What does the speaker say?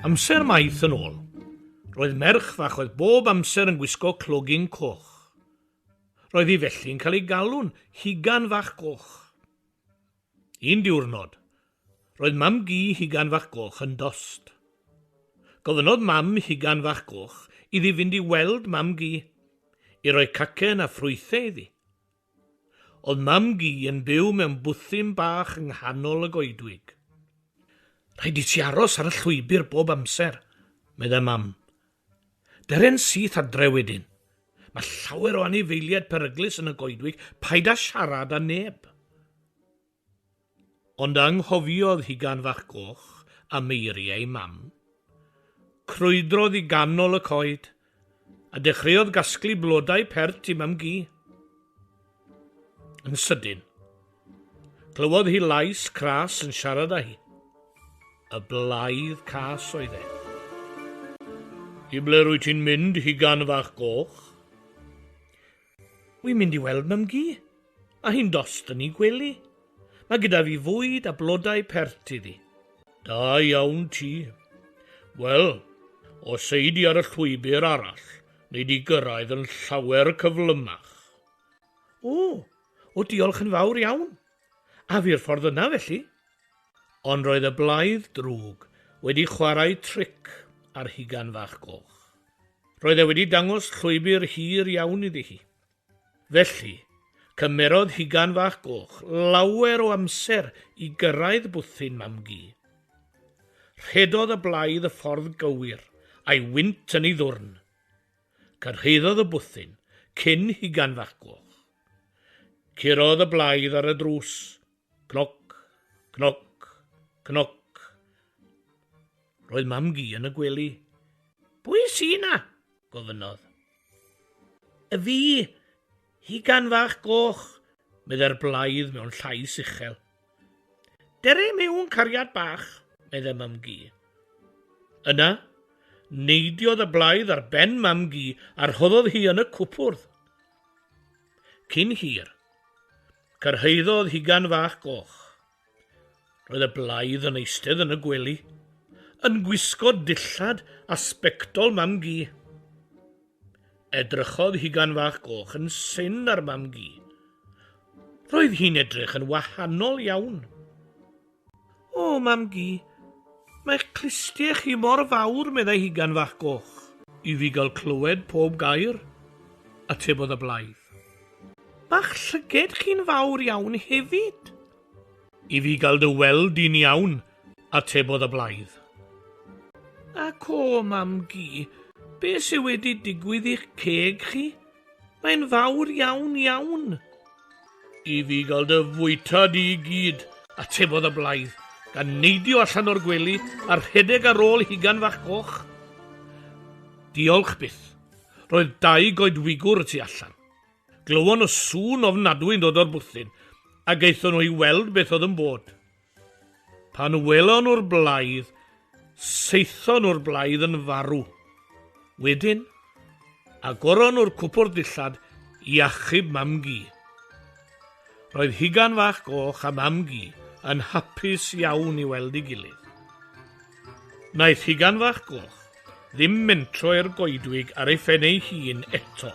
Amser maith yn ôl, roedd merch fach oedd bob amser yn gwisgo clogin coch. Roedd hi felly'n cael ei galw'n Hugan Fach Goch. Un diwrnod, roedd mam gi Hugan Fach Goch yn dost. Gofynodd mam Hugan Fach Goch iddi fynd i weld mam gi, i roi cacen a ffrwythau iddi. Oedd mam gi yn byw mewn bwthyn bach yng nghanol y goedwig. Rhaid i ti aros ar y llwybr bob amser, medda mam. Deren syth adre wedyn. Mae llawer o anifeiliaid peryglus yn y goedwig, paid â siarad â neb. Ond anghofiodd Hugan Fach Goch a meiriau mam. Crwydrodd i ganol y coed, a dechreuodd gasglu blodau pert i mam gi. Yn sydyn, clywodd hi lais cras yn siarad â hi. Y blaidd cas oedd e. I ble rwy ti'n mynd, Hugan Fach Goch? Wy'n mynd i weld mam gi, a hi'n dost yn ei gwely. Mae gyda fi fwyd a blodau pert iddi. Da iawn ti. Wel, os ei di ar y llwybr arall, neu di gyrraedd yn llawer cyflymach. O, diolch yn fawr iawn. A fi'r ffordd yna felly. Ond roedd y blaidd drwg wedi chwarae tric ar Hugan Fach Goch. Roedd e wedi dangos llwybr hir iawn iddi hi. Felly, cymerodd Hugan Fach Goch lawer o amser i gyrraedd bwthyn mam gi. Rhedodd y blaidd y ffordd gywir a'i wynt yn ei ddwrn. Cyrhaeddodd y bwthyn cyn Hugan Fach Goch. Curodd y blaidd ar y drws. Cnoc, cnoc, cnoc. Roedd mam gi yn y gwely. Pwy sy na? Gofynodd. Y fi, Hugan Fach Goch, medda'r blaidd mewn llais uchel. Dere mewn cariad bach, medda mam gi. Yna, neidiodd y blaidd ar ben mam gi a'r rhoddodd hi yn y cwpwrdd. Cyn hir, cyrhaeddodd Hugan Fach Goch. Roedd y blaidd yn eistedd yn y gwely, yn gwisgo dillad a sbectol mam gi. Edrychodd Hugan Fach Goch yn syn ar mam gi. Roedd hi'n edrych yn wahanol iawn. O, mam gi, mae clustiau chi mor fawr, meddai Hugan Fach Goch. I fi gael clywed pob gair, atebodd y blaidd. Ma'ch llyged chi'n fawr iawn hefyd. I fi gael dy weld i'n iawn, atebodd y blaidd. Ac o, mam gi, be sydd wedi digwydd i'ch ceg chi? Mae'n fawr iawn iawn. I fi gael dy fwyta di i gyd, atebodd y blaidd, gan neidio allan o'r gwely a rhedeg ar ôl Hugan Fach Goch. Diolch byth. Roedd 2 goedwigwr tu allan. Glywon o sŵn ofnadwy'n dod o'r bwthyn, a geithon nhw i weld beth oedd yn bod. Pan welon nhw'r blaidd, seithon nhw'r blaidd yn farw. Wedyn, agoron nhw'r cwpwrdd dillad i achub mam gi. Roedd Hugan Fach Goch a mam gi yn hapus iawn i weld ei gilydd. Naeth Hugan Fach Goch ddim mentro i'r goedwig ar ei phennau hun eto.